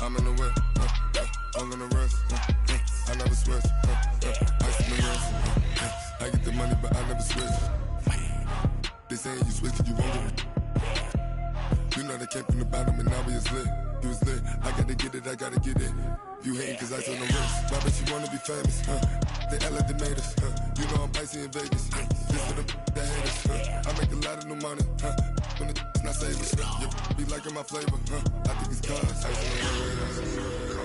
I'm in the whip, I'm gonna rest, I never switch, ice in the wrist, I get the money but I never switch. They saying you switch cause you won't get it. You know they came from the bottom and now we is lit. You was lit, I gotta get it, I gotta get it. You hating cause ice on the wrist. Why bet you wanna be famous, They act like they made us, You know I'm icy in Vegas, This for the that hate us, I make a lot of new money, When it's not savers, You be liking my flavor, I think it's cause ice on the wrist,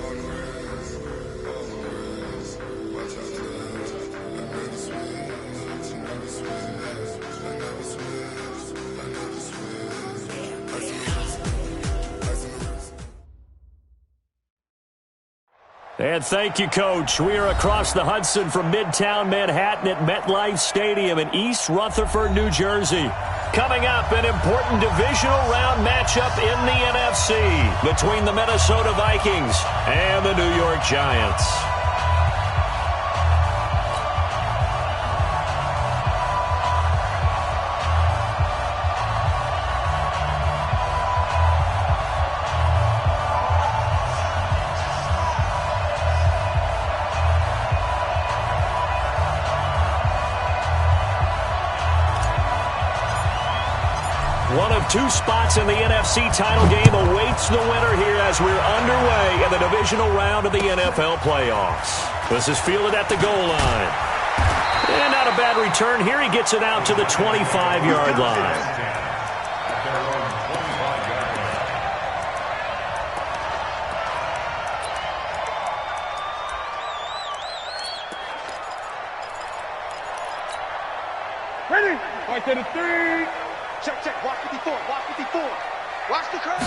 on the wrist, on the wrist. Watch out to this, I never switch, I never switch, I never switch, I never switch. Ice on the wrist, ice on the wrist. And thank you, Coach. We are across the Hudson from Midtown Manhattan at MetLife Stadium in East Rutherford, New Jersey. Coming up, an important divisional round matchup in the NFC between the Minnesota Vikings and the New York Giants. One of two spots in the NFC title game awaits the winner here as we're underway in the divisional round of the NFL playoffs. This is fielded at the goal line. And not a bad return here. He gets it out to the 25-yard line. Ready? Right to the 3. Check, check. Watch 54. Watch 54. Watch the curve.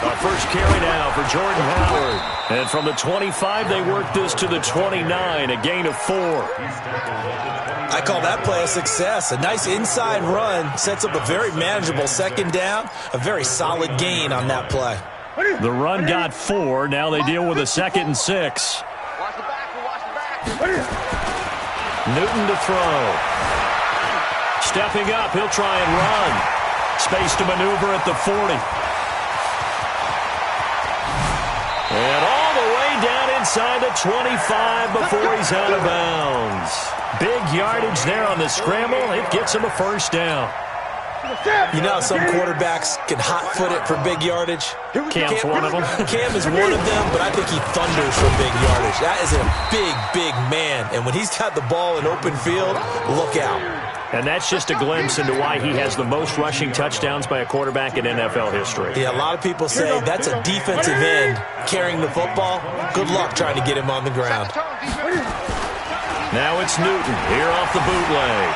Our first carry now for Jordan Howard. And from the 25, they work this to the 29, a gain of 4. I call that play a success. A nice inside run sets up a very manageable second down. A very solid gain on that play. The run got 4. Now they deal with a 2nd and 6. Watch the back. Watch the back. Newton to throw. Stepping up, he'll try and run. Space to maneuver at the 40. And all the way down inside the 25 before he's out of bounds. Big yardage there on the scramble. It gets him a first down. You know how some quarterbacks can hot-foot it for big yardage? Cam's one of them. Cam is one of them, but I think he thunders for big yardage. That is a big, big man. And when he's got the ball in open field, look out. And that's just a glimpse into why he has the most rushing touchdowns by a quarterback in NFL history. Yeah, a lot of people say that's a defensive end carrying the football. Good luck trying to get him on the ground. Now it's Newton here off the bootleg.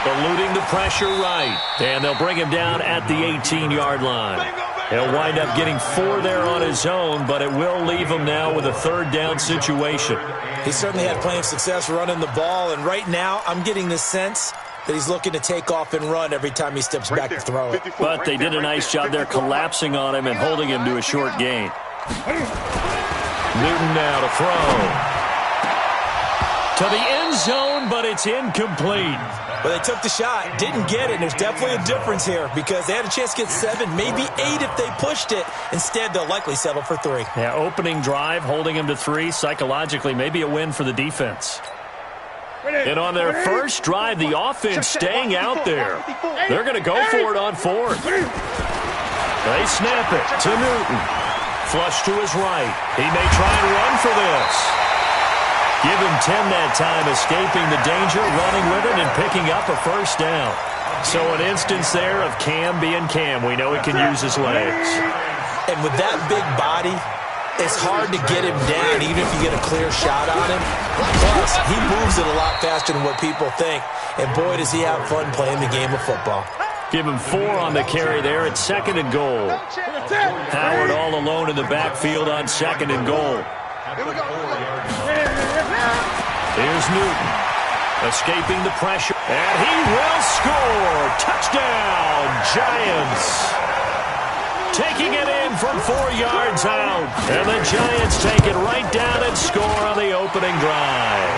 Eluding the pressure right. And they'll bring him down at the 18-yard line. He'll wind up getting 4 there on his own, but it will leave him now with a 3rd down situation. He certainly had plenty of success running the ball, and right now I'm getting the sense that he's looking to take off and run every time he steps back to throw it. But they did a nice job there collapsing on him and holding him to a short gain. Newton now to throw. To the end zone, but it's incomplete. But they took the shot, didn't get it, and there's definitely a difference here because they had a chance to get 7, maybe 8 if they pushed it. Instead, they'll likely settle for 3. Yeah, opening drive, holding him to 3, psychologically, maybe a win for the defense. And on their first drive, the offense staying out there. They're going to go for it on 4th. They snap it to Newton. Flush to his right. He may try and run for this. Give him 10 that time, escaping the danger, running with it, and picking up a first down. So an instance there of Cam being Cam. We know he can use his legs. And with that big body, it's hard to get him down, even if you get a clear shot on him. Plus, he moves it a lot faster than what people think. And boy, does he have fun playing the game of football. Give him 4 on the carry there at 2nd and goal. Howard all alone in the backfield on 2nd and goal. Here's Newton, escaping the pressure, and he will score. Touchdown, Giants. Taking it in from 4 yards out, and the Giants take it right down and score on the opening drive.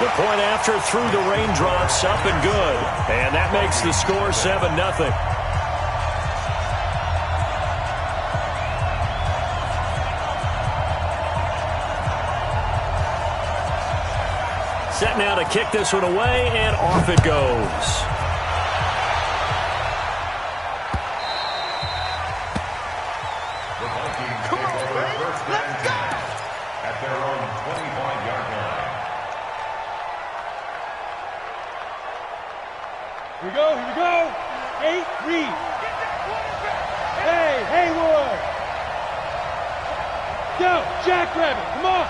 The point after through the raindrops, up and good, and that makes the score 7-0. Set now to kick this one away, and off it goes. Come on, baby. Let's go. At their own 25-yard line. Here we go, here we go. 8, read. Hey, Haywood. Go, Jackrabbit, come on.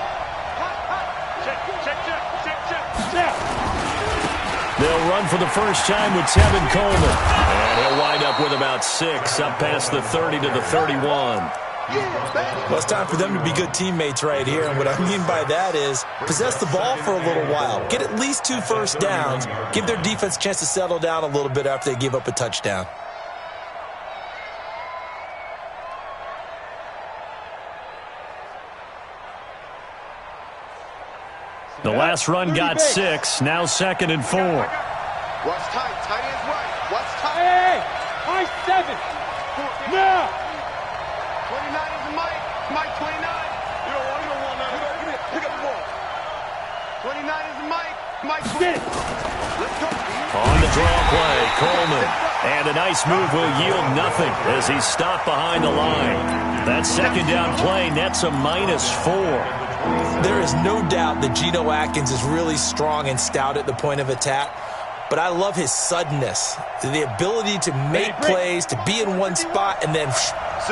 Check. They'll run for the first time with Tevin Coleman. And he'll wind up with about 6, up past the 30 to the 31. Well, it's time for them to be good teammates right here. And what I mean by that is possess the ball for a little while. Get at least 2 first downs. Give their defense a chance to settle down a little bit after they give up a touchdown. The last run got 6, now 2nd and 4. Watch tight, tight ends right. Watch tight. Hey, high 7. Now. 29 is Mike. Mike 29. You don't want that. Pick up the ball. 29 is Mike. Mike 20. Let's go. On the draw play, Coleman. And a nice move will yield nothing as he's stopped behind the line. That second down play nets a -4. There is no doubt that Geno Atkins is really strong and stout at the point of attack, but I love his suddenness, the ability to make plays, to be in one spot, and then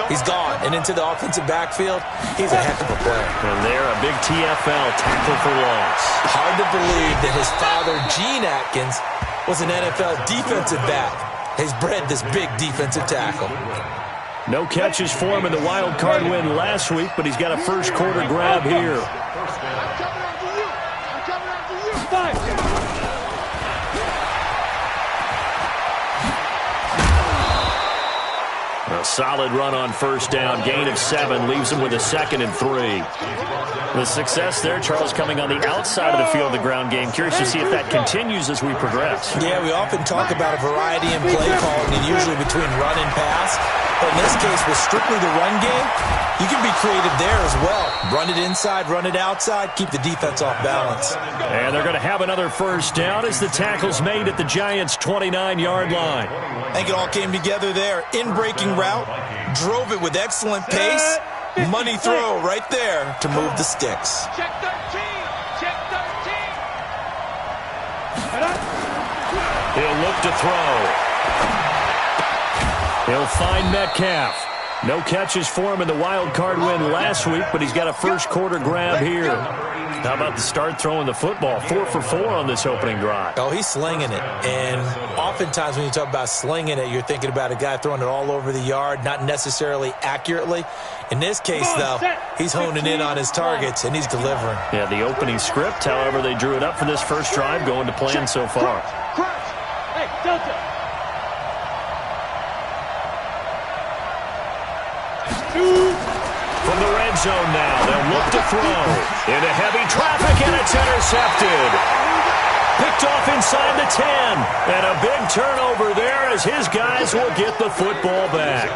he's gone and into the offensive backfield. He's a heck of a player. And there, a big TFL tackle for loss. Hard to believe that his father, Gene Atkins, was an NFL defensive back. He's bred this big defensive tackle. No catches for him in the wild card win last week, but he's got a first quarter grab here. I'm coming after you. I'm coming after you. 5. A solid run on first down. Gain of 7 leaves him with a 2nd and 3. The success there, Charles, coming on the outside of the field of the ground game. Curious to see if that continues as we progress. Yeah, we often talk about a variety in play calling, and usually between run and pass. But in this case, with strictly the run game, you can be creative there as well. Run it inside, run it outside, keep the defense off balance. And they're going to have another first down as the tackle's made at the Giants' 29-yard line. I think it all came together there. In-breaking route, drove it with excellent pace. Money throw right there to move the sticks. Check 13. Check 13. He'll look to throw. He'll find Metcalf. No catches for him in the wild card win last week, but he's got a first quarter grab here. How about the start throwing the football? 4 for 4 on this opening drive. Oh, he's slinging it. And oftentimes when you talk about slinging it, you're thinking about a guy throwing it all over the yard, not necessarily accurately. In this case, though, he's honing in on his targets, and he's delivering. Yeah, the opening script, however, they drew it up for this first drive, going to plan so far. Hey, Delta. From the red zone now, they'll look to throw. Into heavy traffic, and it's intercepted. Picked off inside the 10. And a big turnover there as his guys will get the football back.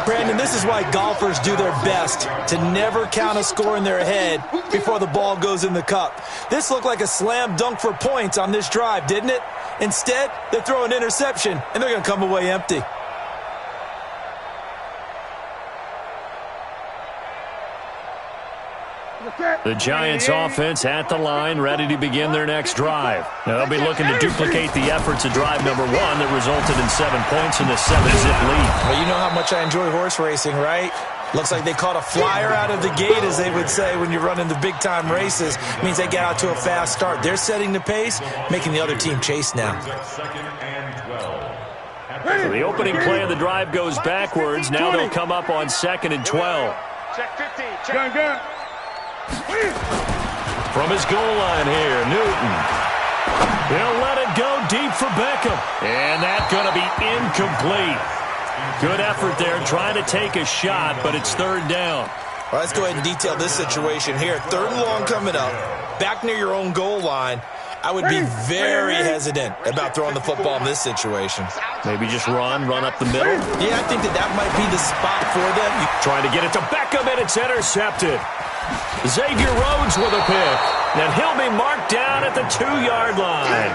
Brandon, this is why golfers do their best to never count a score in their head before the ball goes in the cup. This looked like a slam dunk for points on this drive, didn't it? Instead, they throw an interception, and they're going to come away empty. The Giants offense at the line, ready to begin their next drive. Now, they'll be looking to duplicate the efforts of drive number 1 that resulted in 7 points in the 7-zip lead. Well, you know how much I enjoy horse racing, right? Looks like they caught a flyer out of the gate, as they would say when you're running the big-time races. It means they get out to a fast start. They're setting the pace, making the other team chase now. So the opening play of the drive goes backwards. Now they'll come up on 2nd and 12. Check 15. Check. Gun. From his goal line here, Newton. He'll let it go deep for Beckham. And that's going to be incomplete. Good effort there, trying to take a shot, but it's 3rd down. Well, let's go ahead and detail this situation here. 3rd and long coming up, back near your own goal line. I would be very hesitant about throwing the football in this situation. Maybe just run up the middle. Yeah, I think that might be the spot for them. Trying to get it to Beckham, and it's intercepted. Xavier Rhodes with a pick, and he'll be marked down at the 2-yard line.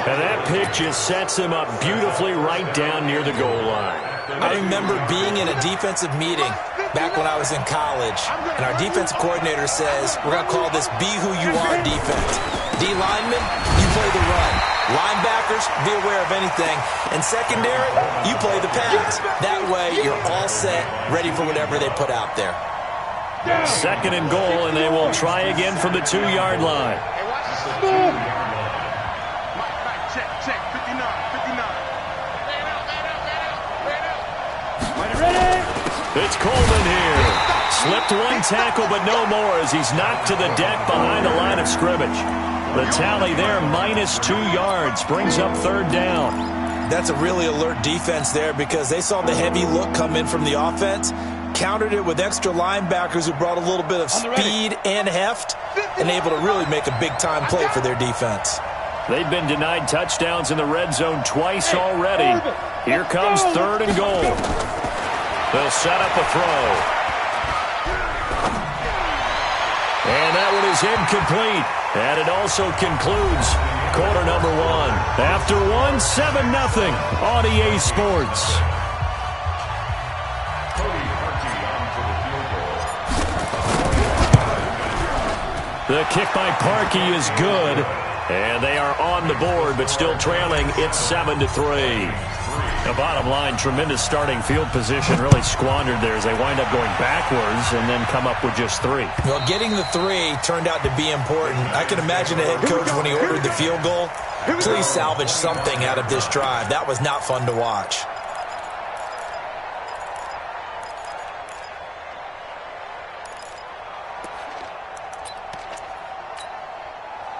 And that pick just sets him up beautifully right down near the goal line. I remember being in a defensive meeting back when I was in college, and our defensive coordinator says, we're going to call this Be Who You Are defense. D linemen, you play the run. Linebackers, be aware of anything. And secondary, you play the pass. That way, you're all set, ready for whatever they put out there. 2nd and goal, and they will try again from the 2-yard line. Check, 59. It's Coleman here. Slipped one tackle, but no more as he's knocked to the deck behind the line of scrimmage. The tally there, -2 yards, brings up 3rd down. That's a really alert defense there because they saw the heavy look come in from the offense, countered it with extra linebackers who brought a little bit of speed and heft, and able to really make a big-time play for their defense. They've been denied touchdowns in the red zone twice already. Here comes 3rd and goal. They'll set up a throw. And that one is incomplete. And it also concludes quarter number 1. After 1, 7-0 on EA Sports. The kick by Parkey is good. And they are on the board, but still trailing. It's 7-3. The bottom line, tremendous starting field position, really squandered there as they wind up going backwards and then come up with just 3. Well, getting the 3 turned out to be important. I can imagine the head coach when he ordered the field goal. Please salvage something out of this drive. That was not fun to watch.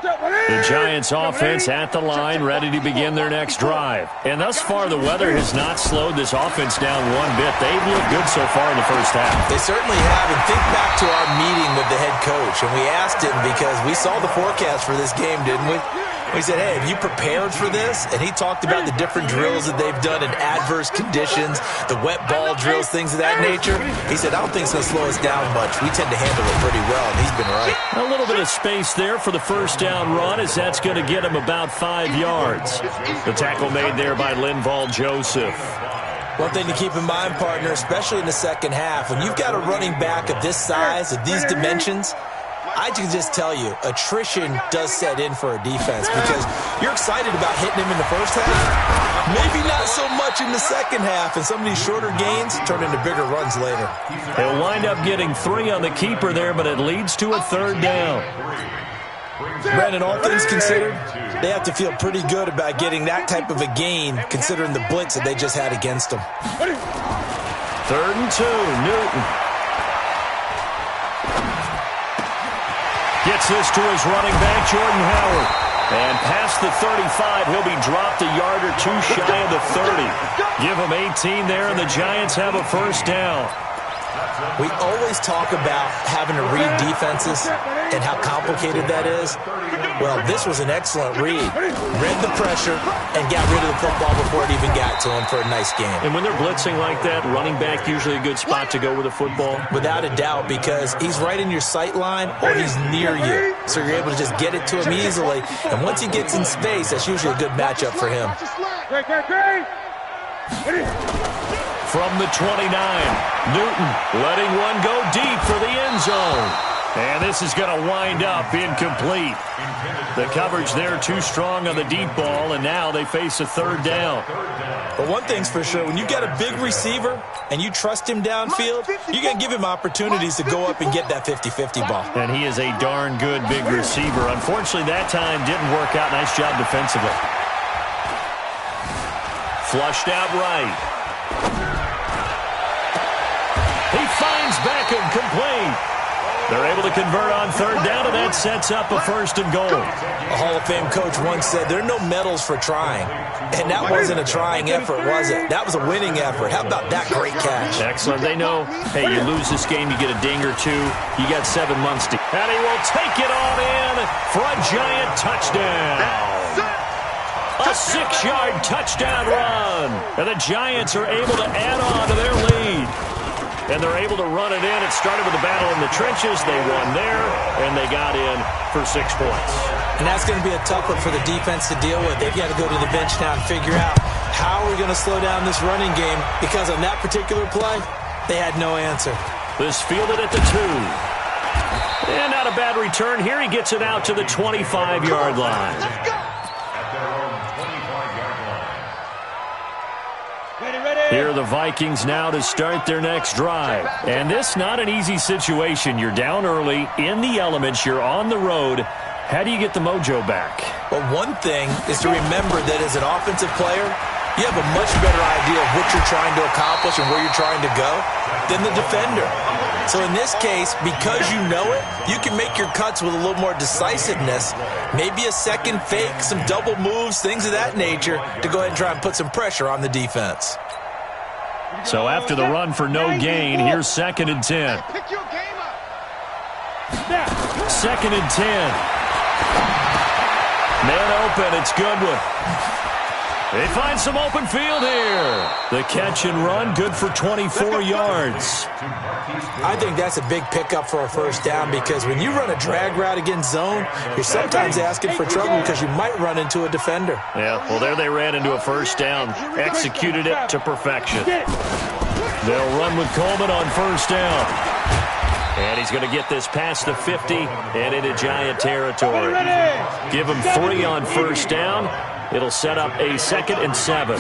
The Giants offense at the line, ready to begin their next drive. And thus far, the weather has not slowed this offense down one bit. They've looked good so far in the first half. They certainly have. And think back to our meeting with the head coach. And we asked him because we saw the forecast for this game, didn't we? We said, hey, have you prepared for this? And he talked about the different drills that they've done in adverse conditions, the wet ball drills, things of that nature. He said, I don't think it's going to slow us down much. We tend to handle it pretty well, and he's been right. A little bit of space there for the first down run as that's going to get him about 5 yards. The tackle made there by Linval Joseph. One thing to keep in mind, partner, especially in the second half, when you've got a running back of this size, of these dimensions, I can just tell you, attrition does set in for a defense because you're excited about hitting him in the first half. Maybe not so much in the second half, and some of these shorter gains turn into bigger runs later. He'll wind up getting 3 on the keeper there, but it leads to a 3rd down. Brandon, all things considered, they have to feel pretty good about getting that type of a gain considering the blitz that they just had against them. 3rd and 2, Newton. Gets this to his running back, Jordan Howard. And past the 35, he'll be dropped a yard or 2 shy of the 30. Give him 18 there, and the Giants have a first down. We always talk about having to read defenses and how complicated that is. Well, this was an excellent read. Read the pressure and got rid of the football before it even got to him for a nice game. And when they're blitzing like that, running back usually a good spot to go with the football? Without a doubt, because he's right in your sight line or he's near you. So you're able to just get it to him easily. And once he gets in space, that's usually a good matchup for him. From the 29, Newton letting one go deep for the end zone. And this is going to wind up incomplete. The coverage there too strong on the deep ball, and now they face a 3rd down. But one thing's for sure, when you've got a big receiver and you trust him downfield, you're going to give him opportunities to go up and get that 50-50 ball. And he is a darn good big receiver. Unfortunately, that time didn't work out. Nice job defensively. Flushed out right. He finds Beckham complete. They're able to convert on third down, and that sets up a 1st and goal. A Hall of Fame coach once said, there are no medals for trying. And that wasn't a trying effort, was it? That was a winning effort. How about that great catch? Excellent. They know, hey, you lose this game, you get a ding or two. You got 7 months to... And he will take it on in for a giant touchdown. A 6-yard touchdown run. And the Giants are able to add on to their lead. And they're able to run it in. It started with a battle in the trenches. They won there, and they got in for 6 points. And that's going to be a tough one for the defense to deal with. They've got to go to the bench now and figure out how are we going to slow down this running game, because on that particular play, they had no answer. This fielded at the 2. And not a bad return here. He gets it out to the 25-yard line. At their own 25-yard line. Here are the Vikings now to start their next drive. And this not an easy situation. You're down early, in the elements, you're on the road. How do you get the mojo back? Well, one thing is to remember that as an offensive player, you have a much better idea of what you're trying to accomplish and where you're trying to go than the defender. So in this case, because you know it, you can make your cuts with a little more decisiveness, maybe a second fake, some double moves, things of that nature, to go ahead and try and put some pressure on the defense. So after the run for no gain, here's 2nd and 10. Pick your game up. 2nd and 10. Man open, it's Goodwin. They find some open field here. The catch and run, good for 24 yards. I think that's a big pickup for a 1st down, because when you run a drag route against zone, you're sometimes asking for trouble because you might run into a defender. Yeah, well, there they ran into a 1st down. Executed it to perfection. They'll run with Coleman on 1st down. And he's going to get this past the 50 and into Giant territory. Give him 3 on 1st down. It'll set up a 2nd and 7.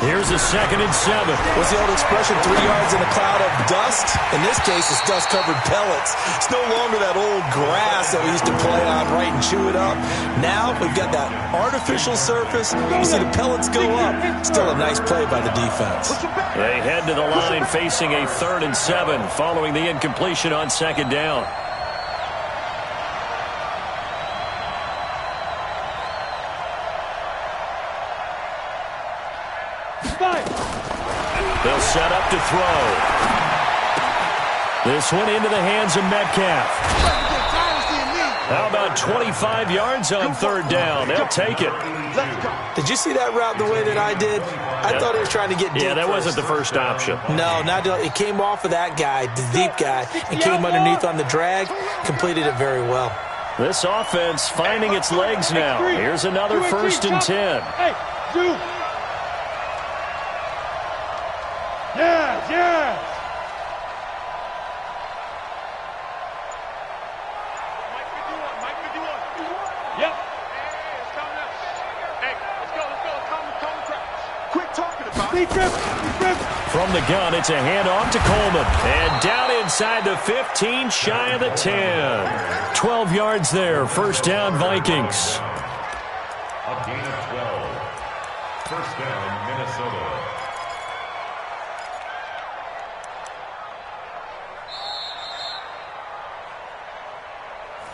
Here's a 2nd and 7. What's the old expression, 3 yards in a cloud of dust? In this case, it's dust-covered pellets. It's no longer that old grass that we used to play on, right, and chew it up. Now we've got that artificial surface. You see the pellets go up. Still a nice play by the defense. They head to the line facing a 3rd and 7 following the incompletion on 2nd down. They'll set up to throw. This one into the hands of Metcalf. How about 25 yards on 3rd down? They'll take it. Did you see that route the way that I did? I thought he was trying to get deep. Yeah, that first. wasn't the first option. No, it came off of that guy, the deep guy, and came underneath on the drag, completed it very well. This offense finding its legs now. Here's another 1st and 10. Hey, dude. Yeah. Mike 51. Yep. Hey, it's coming up. Hey, let's go. Calm the crowd. Quit talking about it. From the gun, it's a handoff to Coleman. And down inside the 15, shy of the 10. 12 yards there. 1st down, Vikings. A gain of 12. 1st down, Minnesota.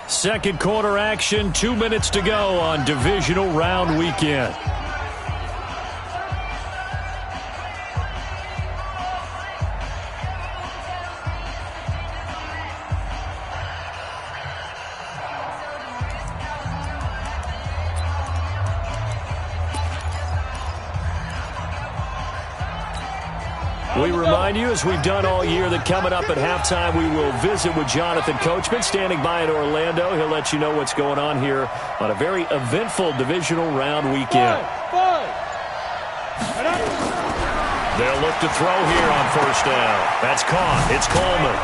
Second quarter action, 2 minutes to go on divisional round weekend. We remind you, as we've done all year, that coming up at halftime, we will visit with Jonathan Coachman, standing by in Orlando. He'll let you know what's going on here on a very eventful divisional round weekend. They'll look to throw here on 1st down. That's caught. It's Coleman.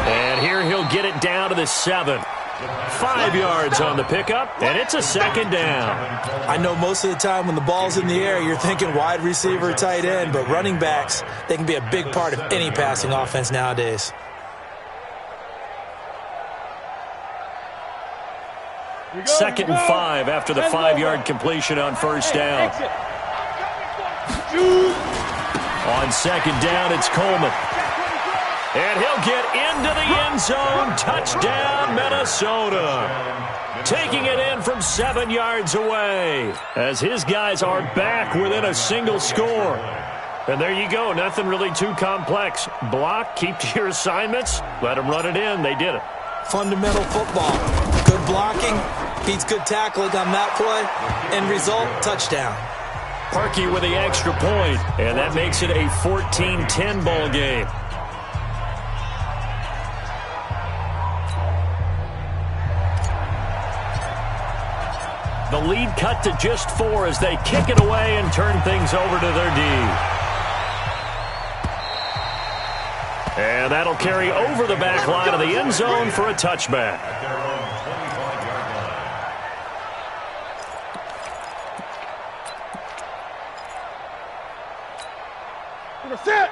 And here he'll get it down to the 7. 5 yards on the pickup, and it's a 2nd down. I know most of the time when the ball's in the air, you're thinking wide receiver, tight end, but running backs, they can be a big part of any passing offense nowadays. Second and 5 after the 5-yard completion on 1st down. On 2nd down, it's Coleman. And he'll get into the end zone. Touchdown, Minnesota. Taking it in from 7 yards away as his guys are back within a single score. And there you go. Nothing really too complex. Block, keep to your assignments, let them run it in. They did it. Fundamental football. Good blocking beats good tackling on that play. End result, touchdown. Parkey with the extra point, and that makes it a 14-10 ball game. The lead cut to just 4 as they kick it away and turn things over to their D. And that'll carry over the back line of the end zone for a touchback.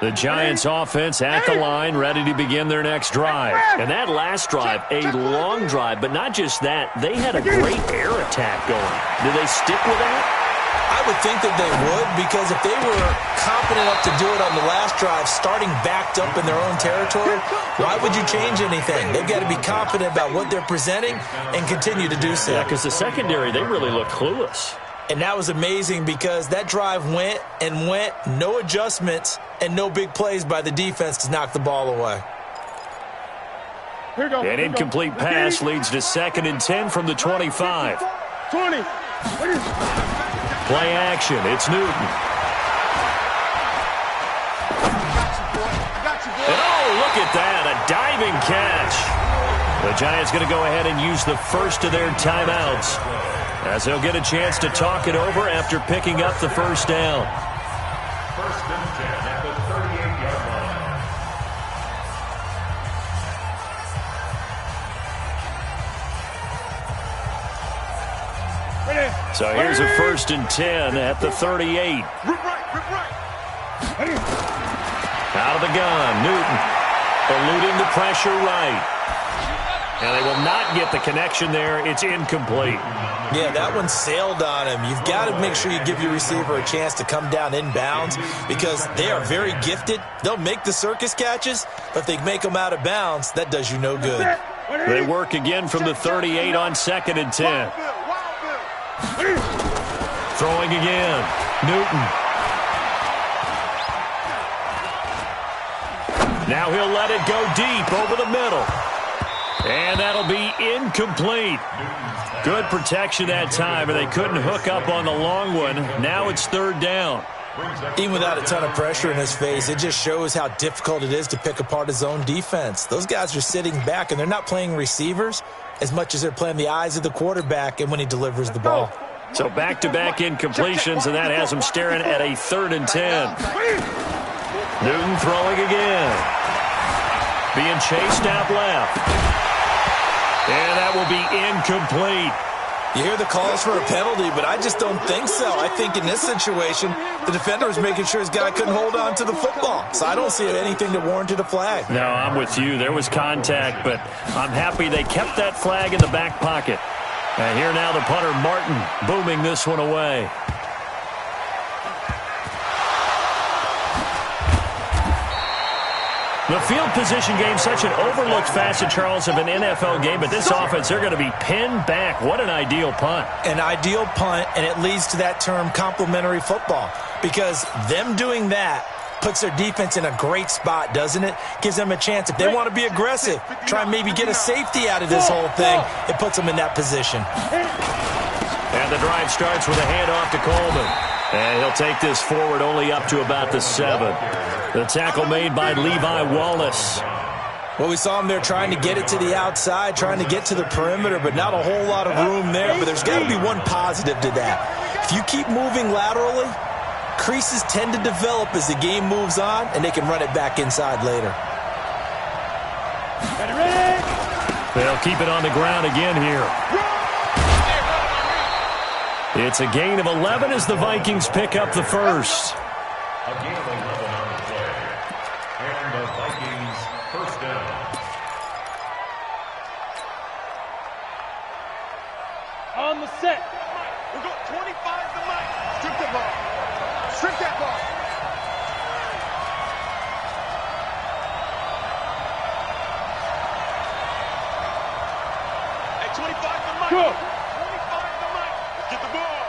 The Giants offense at the line, ready to begin their next drive. And that last drive, a long drive, but not just that. They had a great air attack going. Do they stick with that? I would think that they would, because if they were confident enough to do it on the last drive, starting backed up in their own territory, why would you change anything? They've got to be confident about what they're presenting and continue to do so. Yeah, because the secondary, they really look clueless. And that was amazing because that drive went and went, no adjustments and no big plays by the defense to knock the ball away. An incomplete pass leads to 2nd and 10 from the 25. 20. Play action. It's Newton. And oh, look at that. A diving catch. The Giants going to go ahead and use the first of their timeouts, as they'll get a chance to talk it over after picking up the first down. 1st and 10 at the 38-yard line. So here's a 1st and 10 at the 38. Out of the gun, Newton eluding the pressure right. And they will not get the connection there. It's incomplete. Yeah, that one sailed on him. You've got to make sure you give your receiver a chance to come down inbounds because they are very gifted. They'll make the circus catches, but if they make them out of bounds, that does you no good. They work again from the 38 on 2nd and 10. Throwing again. Newton. Now he'll let it go deep over the middle. And that'll be incomplete. Good protection that time, and they couldn't hook up on the long one. Now it's 3rd down. Even without a ton of pressure in his face, it just shows how difficult it is to pick apart his own defense. Those guys are sitting back, and they're not playing receivers as much as they're playing the eyes of the quarterback and when he delivers the ball. So back-to-back incompletions, and that has them staring at a 3rd and 10. Newton throwing again. Being chased out left. And that will be incomplete. You hear the calls for a penalty, but I just don't think so. I think in this situation, the defender was making sure his guy couldn't hold on to the football. So I don't see anything that warranted a flag. No, I'm with you. There was contact, but I'm happy they kept that flag in the back pocket. And here now the punter, Martin, booming this one away. The field position game, such an overlooked facet, Charles, of an NFL game, but this offense, they're going to be pinned back. What an ideal punt. An ideal punt, and it leads to that term complementary football, because them doing that puts their defense in a great spot, doesn't it? Gives them a chance. If they want to be aggressive, try and maybe get a safety out of this whole thing, it puts them in that position. And the drive starts with a handoff to Coleman. And he'll take this forward only up to about the 7. The tackle made by Levi Wallace. Well, we saw him there trying to get it to the outside, trying to get to the perimeter, but not a whole lot of room there. But there's got to be one positive to that. If you keep moving laterally, creases tend to develop as the game moves on, and they can run it back inside later. They'll keep it on the ground again here. It's a gain of 11 as the Vikings pick up the first. A gain of 11 on the play. And the Vikings first down. On the set. We're going 25 to Mike. Strip that ball. Strip that ball. go. 25 the mic. Get the ball.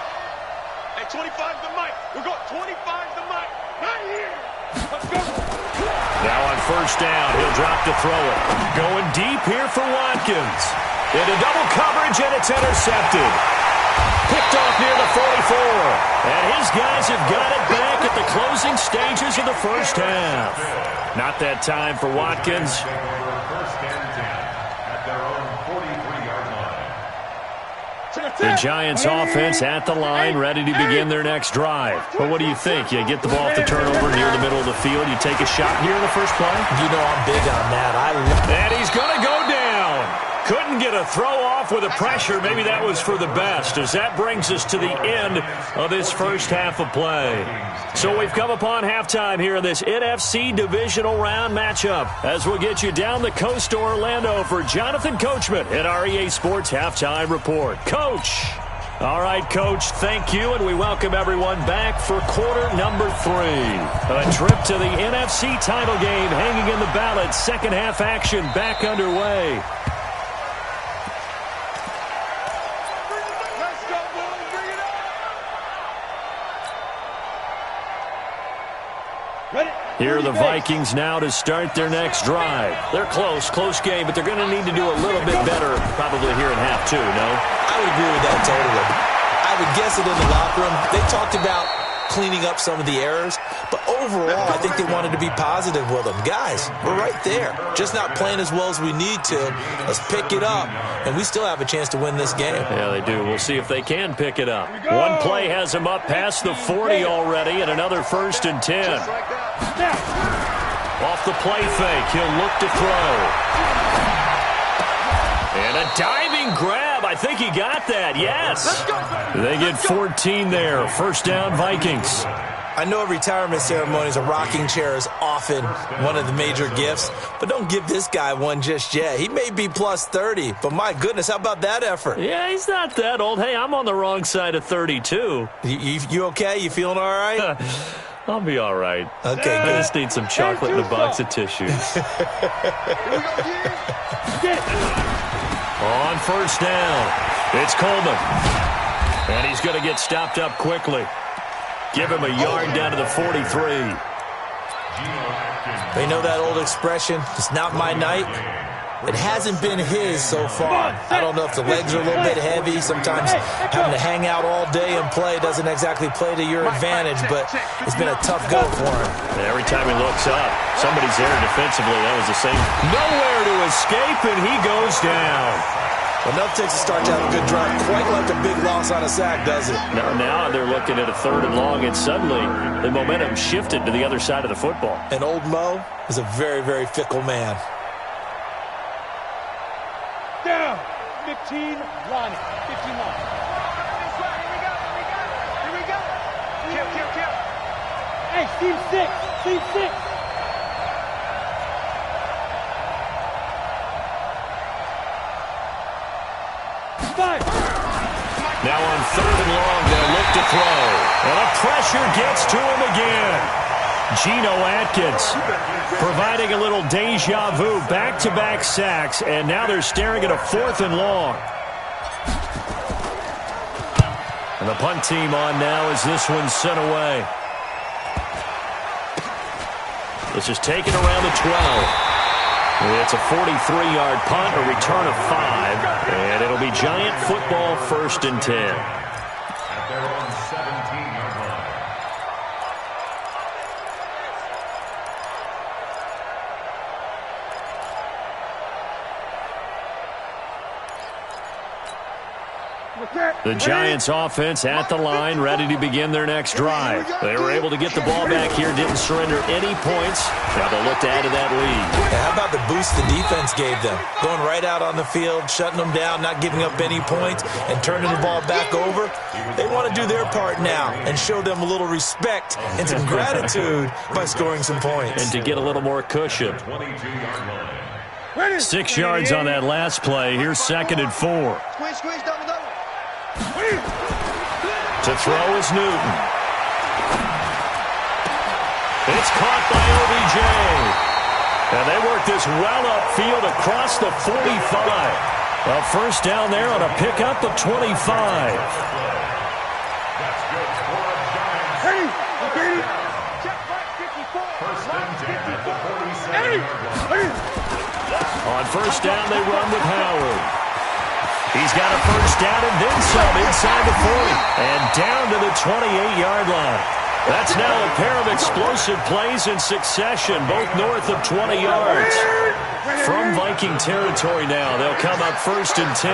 Hey, 25 the mic. We're going 25 the mic. Not here. Let's go. Now on first down, he'll drop to throw it. Going deep here for Watkins. Into double coverage, and it's intercepted. Picked off near the 44. And his guys have got it back at the closing stages of the first half. Not that time for Watkins. First and 10 at their own 43-yard line. The Giants offense at the line, ready to begin their next drive. But what do you think? You get the ball off the turnover near the middle of the field, you take a shot here in the first play? You know I'm big on that. And he's going to go down. Couldn't get a throw off with the pressure. Maybe that was for the best, as that brings us to the end of this first half of play. So we've come upon halftime here in this NFC Divisional Round matchup, as we'll get you down the coast to Orlando for Jonathan Coachman at our EA Sports Halftime Report. Coach. All right, Coach, thank you, and we welcome everyone back for quarter number 3. A trip to the NFC title game hanging in the balance. Second half action back underway. Here are the Vikings now to start their next drive. They're close game, but they're going to need to do a little bit better probably here in half 2, no? I would agree with that totally. I would guess it in the locker room. They talked about cleaning up some of the errors, but overall, I think they wanted to be positive with them. Guys, we're right there. Just not playing as well as we need to. Let's pick it up, and we still have a chance to win this game. Yeah, they do. We'll see if they can pick it up. One play has them up past the 40 already, and another 1st and 10. Off the play fake, he'll look to throw. And a diving grab. I think he got that. Yes. They get 14 there. First down, Vikings. I know a retirement ceremony is a rocking chair is often one of the major gifts, but don't give this guy one just yet. He may be plus 30, but my goodness, how about that effort? Yeah, he's not that old. Hey, I'm on the wrong side of 32. You okay? You feeling all right? I'll be all right. Okay, I good. just need some chocolate and a box of tissues. On first down, it's Coleman. And he's going to get stopped up quickly. Give him a yard down to the 43. They know that old expression, it's not my night. It hasn't been his so far. I don't know if the legs are a little bit heavy. Sometimes having to hang out all day and play doesn't exactly play to your advantage, but it's been a tough go for him. Every time he looks up, somebody's there defensively. That was the same. Nowhere to escape, and he goes down. Enough takes a start to have a good drive. Quite like a big loss on a sack, does it? Now they're looking at a 3rd and long, and suddenly the momentum shifted to the other side of the football. And old Mo is a very, very fickle man. Down. 15, Lonnie. 15 long. Here we go. Kill. Hey, team 6. 5. Now on 3rd and long, they'll look to throw. And the pressure gets to him again. Geno Atkins providing a little deja vu, back-to-back sacks, and now they're staring at a 4th and long. And the punt team on now as this one's sent away. This is taken around the 12. It's a 43-yard punt, a return of 5, and it'll be Giant football 1st and 10. At their own 17-yard line. The Giants offense at the line, ready to begin their next drive. They were able to get the ball back here, didn't surrender any points. Now they'll look to add to that lead. Yeah, how about the boost the defense gave them? Going right out on the field, shutting them down, not giving up any points, and turning the ball back over. They want to do their part now and show them a little respect and some gratitude by scoring some points. And to get a little more cushion. 22-yard line. 6 yards on that last play. Here's 2nd and 4. Squeeze, double. To throw is Newton. It's caught by OBJ. And they work this well upfield across the 45. A first down there on a pickup of 25. On first down, they run with Howard. He's got a first down and then some inside the 40 and down to the 28-yard line. That's now a pair of explosive plays in succession, both north of 20 yards. From Viking territory now, they'll come up first and 10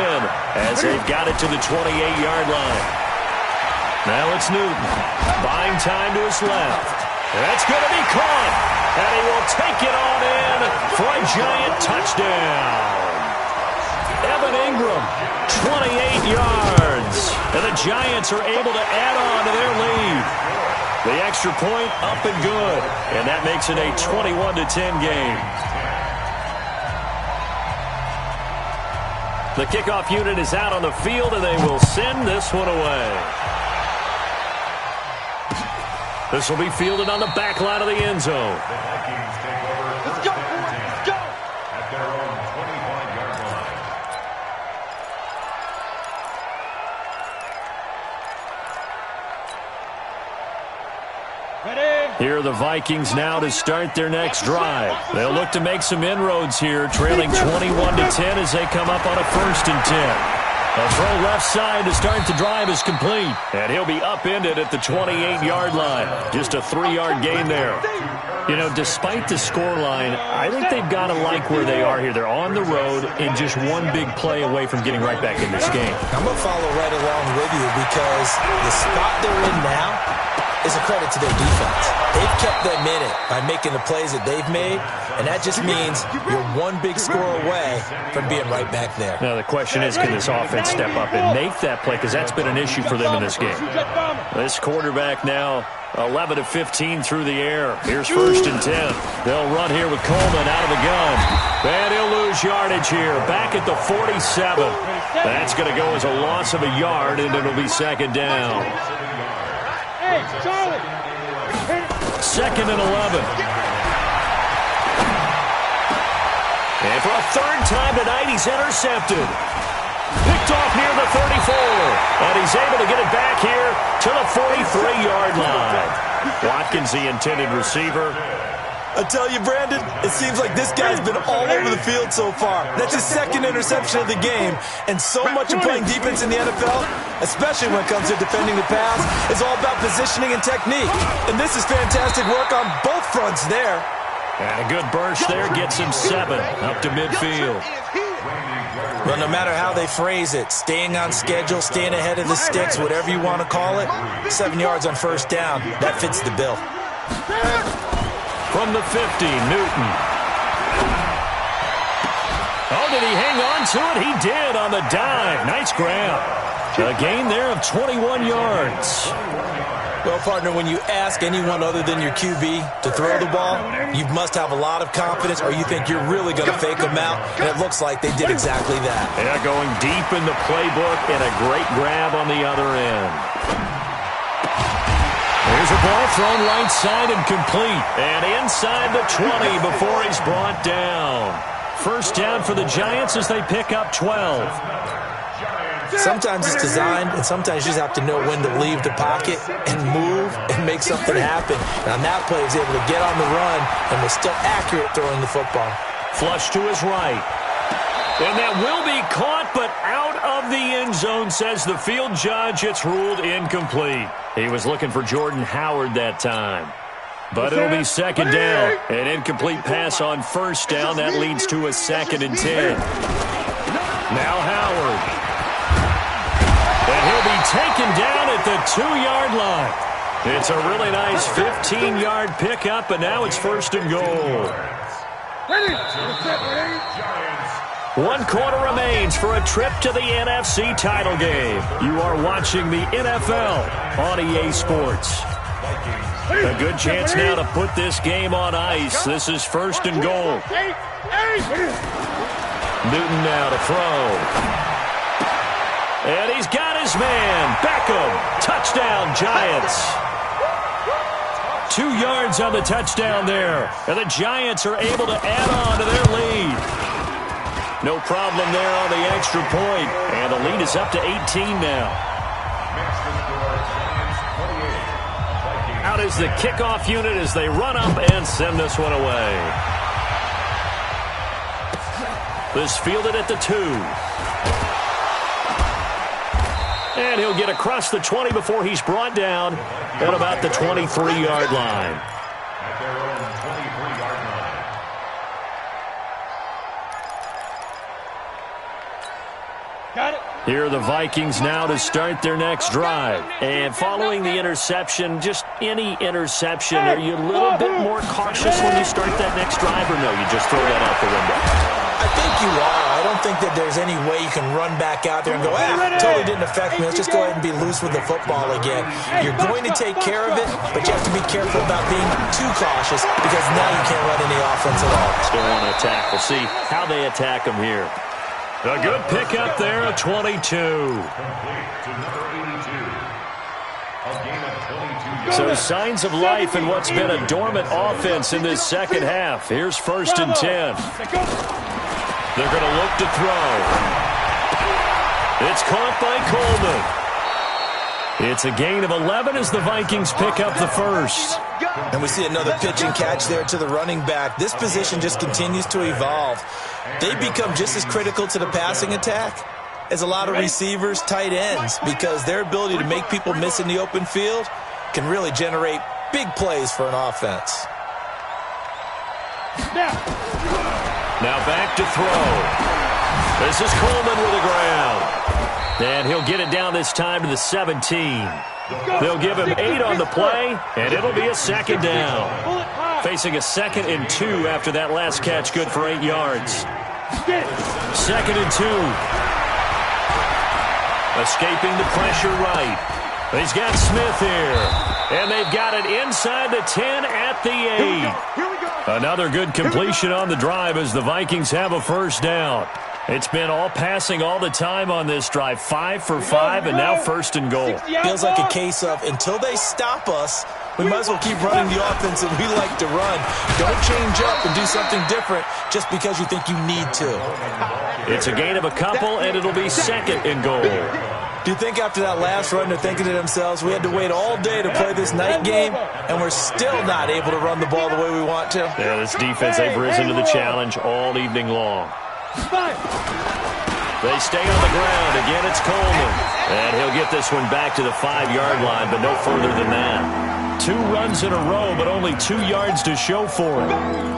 as they've got it to the 28-yard line. Now it's Newton, buying time to his left. That's going to be caught, and he will take it on in for a giant touchdown. Evan Ingram, 28 yards, and the Giants are able to add on to their lead. The extra point up and good, and that makes it a 21-10 game. The kickoff unit is out on the field, and they will send this one away. This will be fielded on the back line of the end zone. The Vikings take over. Let's go, boys. Let's go. At their own 25-yard line. Ready? Here are the Vikings now to start their next drive. They'll look to make some inroads here, trailing 21-10 as they come up on a first and 10. A throw left side to start the drive is complete, and he'll be upended at the 28-yard line. Just a 3-yard gain there. You know, despite the scoreline, I think they've got to like where they are here. They're on the road and just one big play away from getting right back in this game. I'm going to follow right along with you because the spot they're in now is a credit to their defense. They've kept them in it by making the plays that they've made, and that just means you're one big score away from being right back there. Now the question is, can this offense step up and make that play? Because that's been an issue for them in this game. This quarterback now 11 of 15 through the air. Here's first and 10. They'll run here with Coleman out of the gun. And he'll lose yardage here. Back at the 47. That's going to go as a loss of a yard, and it'll be second down. Hey, Charlie. Second and 11. And for a third time tonight, he's intercepted. Picked off near the 34. And he's able to get it back here to the 43-yard line. Watkins, the intended receiver. I tell you, Brandon, it seems like this guy's been all over the field so far. That's his second interception of the game. And so much of playing defense in the NFL, especially when it comes to defending the pass, is all about positioning and technique. And this is fantastic work on both fronts there. And a good burst there gets him 7 up to midfield. Well, no matter how they phrase it, staying on schedule, staying ahead of the sticks, whatever you want to call it, 7 yards on first down, that fits the bill. From the 50, Newton. Oh, did he hang on to it? He did on the dive. Nice grab. A gain there of 21 yards. Well, partner, when you ask anyone other than your QB to throw the ball, you must have a lot of confidence or you think you're really going to fake them out, and it looks like they did exactly that. Yeah, going deep in the playbook and a great grab on the other end. Here's a ball thrown right side and complete. And inside the 20 before he's brought down. First down for the Giants as they pick up 12. Sometimes it's designed, and sometimes you just have to know when to leave the pocket and move and make something happen. And on that play, he was able to get on the run and was still accurate throwing the football. Flush to his right. And that will be caught, but out of the end zone, says the field judge. It's ruled incomplete. He was looking for Jordan Howard that time. But it'll be second down. An incomplete pass on first down. That leads to a second and 10. Now Howard. And he'll be taken down at the 2-yard line. It's a really nice 15-yard pickup, and now it's first and goal. 1 quarter remains for a trip to the NFC title game. You are watching the NFL on EA Sports. A good chance now to put this game on ice. This is first and goal. Newton now to throw. And he's got his man. Beckham. Touchdown, Giants. 2 yards on the touchdown there. And the Giants are able to add on to their lead. No problem there on the extra point. And the lead is up to 18 now. Out is the kickoff unit as they run up and send this one away. This fielded at the 2. And he'll get across the 20 before he's brought down at about the 23-yard line. At their own 23-yard line. Got it. Here are the Vikings now to start their next drive. And following the interception, just any interception, are you a little bit more cautious when you start that next drive, or no, you just throw that out the window? I think you are. I don't think that there's any way you can run back out there and go, totally didn't affect me. Let's just go ahead and be loose with the football again. You're going to take care of it, but you have to be careful about being too cautious because now you can't run any offense at all. Still want to attack. We'll see how they attack them here. A good pickup there at 22. Complete to number 82. A gain of 22. So signs of life in what's been a dormant offense in this second half. Here's 1st and 10. They're going to look to throw. It's caught by Coleman. It's a gain of 11 as the Vikings pick up the first. And we see another pitch and catch there to the running back. This position just continues to evolve. They become just as critical to the passing attack as a lot of receivers, tight ends, because their ability to make people miss in the open field can really generate big plays for an offense. Now back to throw. This is Coleman with the ground. And he'll get it down this time to the 17. They'll give him 8 on the play, and it'll be a second down. Facing a 2nd and 2 after that last catch, good for 8 yards. 2nd and 2. Escaping the pressure right. He's got Smith here. And they've got it inside the 10 at the 8. Another good completion on the drive as the Vikings have a first down. It's been all passing all the time on this drive. 5 for 5, and now 1st and goal. Feels like a case of until they stop us, we might as well keep running the offense that we like to run. Don't change up and do something different just because you think you need to. It's a gain of a couple, and it'll be 2nd and goal. Do you think after that last run they're thinking to themselves, we had to wait all day to play this night game, and we're still not able to run the ball the way we want to? Yeah, this defense, they've risen to the challenge all evening long. They stay on the ground. Again, it's Coleman. And he'll get this one back to the 5-yard line, but no further than that. 2 runs in a row, but only 2 yards to show for him.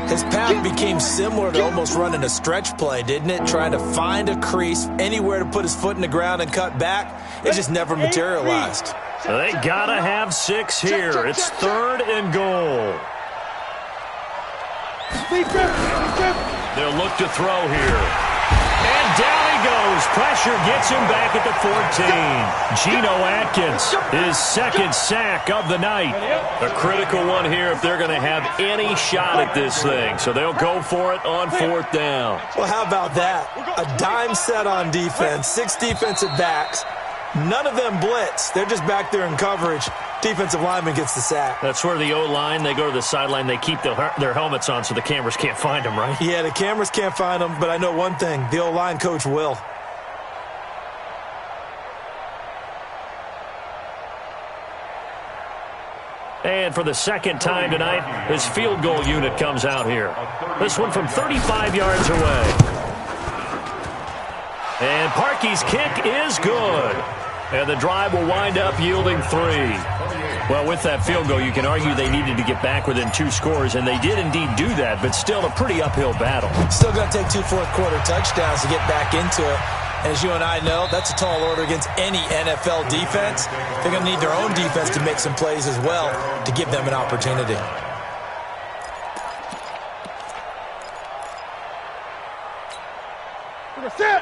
His path became similar to almost running a stretch play, didn't it? Trying to find a crease, anywhere to put his foot in the ground and cut back. It just never materialized. They gotta have 6 here. It's 3rd and goal. They'll look to throw here. And down he goes. Pressure gets him back at the 14. Geno Atkins, his 2nd sack of the night. A critical one here if they're going to have any shot at this thing. So they'll go for it on 4th down. Well, how about that? A dime set on defense, 6 defensive backs. None of them blitz. They're just back there in coverage. Defensive lineman gets the sack. That's where the O-line, they go to the sideline, they keep their helmets on so the cameras can't find them, right? Yeah, the cameras can't find them, but I know one thing. The O-line coach will. And for the 2nd time tonight, his field goal unit comes out here. This one from 35 yards away. And Parkey's kick is good. And the drive will wind up yielding 3. Well, with that field goal, you can argue they needed to get back within 2 scores, and they did indeed do that, but still a pretty uphill battle. Still going to take 2 fourth-quarter touchdowns to get back into it. As you and I know, that's a tall order against any NFL defense. They're going to need their own defense to make some plays as well to give them an opportunity.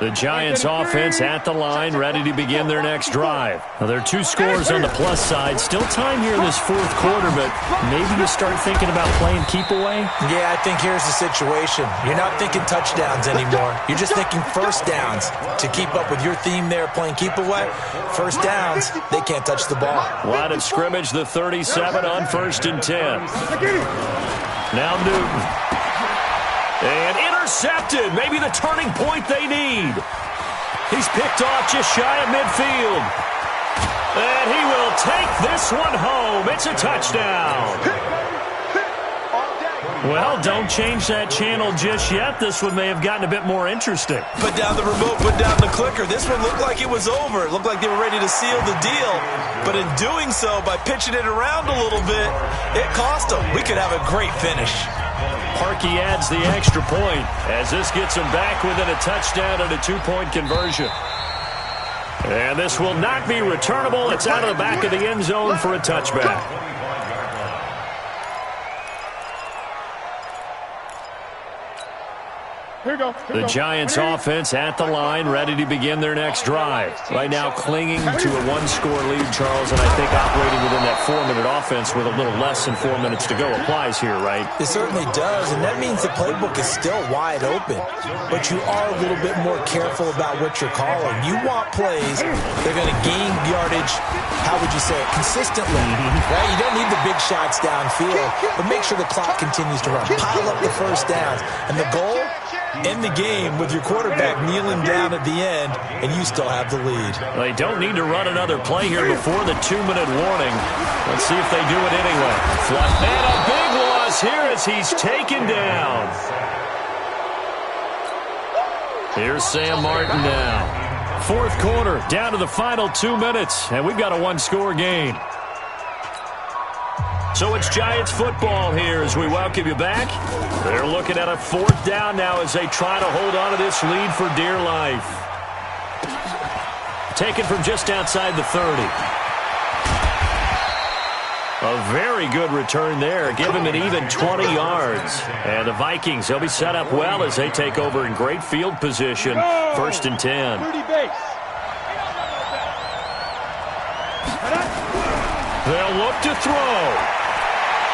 The Giants offense at the line, ready to begin their next drive. Now, there are 2 scores on the plus side. Still time here in this 4th quarter, but maybe you start thinking about playing keep away? Yeah, I think here's the situation. You're not thinking touchdowns anymore. You're just thinking first downs. To keep up with your theme there, playing keep away, first downs, they can't touch the ball. Line of scrimmage, the 37 on 1st and 10. Now Newton. And intercepted. Maybe the turning point they need. He's picked off just shy of midfield. And he will take this one home. It's a touchdown. Well, don't change that channel just yet. This one may have gotten a bit more interesting. Put down the remote, put down the clicker. This one looked like it was over. It looked like they were ready to seal the deal. But in doing so, by pitching it around a little bit, it cost them. We could have a great finish. Parkey adds the extra point as this gets him back within a touchdown and a two-point conversion. And this will not be returnable. It's out of the back of the end zone for a touchback. The Giants offense at the line, ready to begin their next drive. Right now clinging to a one-score lead, Charles, and I think operating within that 4-minute offense with a little less than 4 minutes to go applies here, right? It certainly does, and that means the playbook is still wide open. But you are a little bit more careful about what you're calling. You want plays that are going to gain yardage, how would you say it, consistently, right? You don't need the big shots downfield, but make sure the clock continues to run. Pile up the first downs, and the goal? End the game with your quarterback kneeling down at the end, and you still have the lead. They don't need to run another play here before the 2-minute warning. Let's see if they do it anyway. And a big loss here as he's taken down. Here's Sam Martin now. Fourth quarter, down to the final 2 minutes, and we've got a one-score game. So it's Giants football here as we welcome you back. They're looking at a fourth down now as they try to hold on to this lead for dear life. Taken from just outside the 30. A very good return there. Give him an even 20 yards. And the Vikings, they'll be set up well as they take over in great field position. First and 10. They'll look to throw.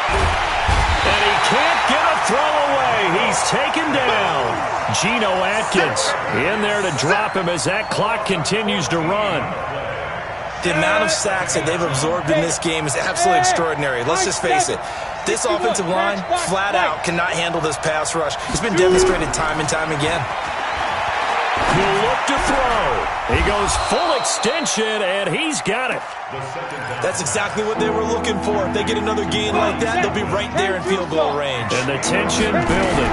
And he can't get a throw away. He's taken down. Geno Atkins in there to drop him as that clock continues to run. The amount of sacks that they've absorbed in this game is absolutely extraordinary. Let's just face it. This offensive line, flat out, cannot handle this pass rush. It's been demonstrated time and time again. He'll look to throw. He goes full extension, and he's got it. That's exactly what they were looking for. If they get another gain like that, they'll be right there in field goal range. And the tension building.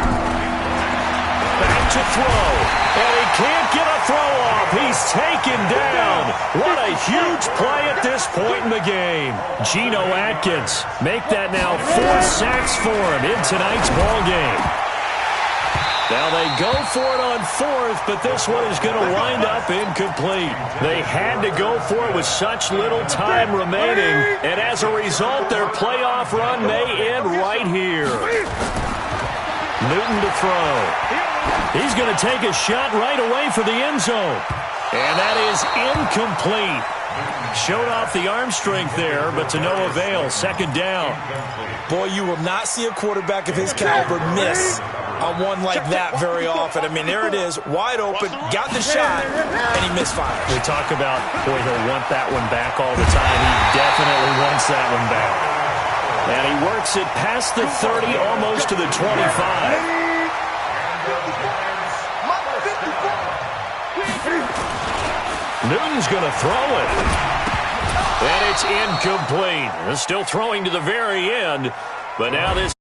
Back to throw. And he can't get a throw off. He's taken down. What a huge play at this point in the game. Geno Atkins make that now 4 sacks for him in tonight's ball game. Now they go for it on fourth, but this one is going to wind up incomplete. They had to go for it with such little time remaining, and as a result, their playoff run may end right here. Newton to throw. He's going to take a shot right away for the end zone. And that is incomplete. Showed off the arm strength there, but to no avail. Second down. Boy, you will not see a quarterback of his caliber miss on one like that very often. I mean, there it is, wide open, got the shot, and he misfires. We talk about, boy, he'll want that one back all the time. He definitely wants that one back. And he works it past the 30, almost to the 25. Newton's going to throw it. And it's incomplete. They're still throwing to the very end. But now this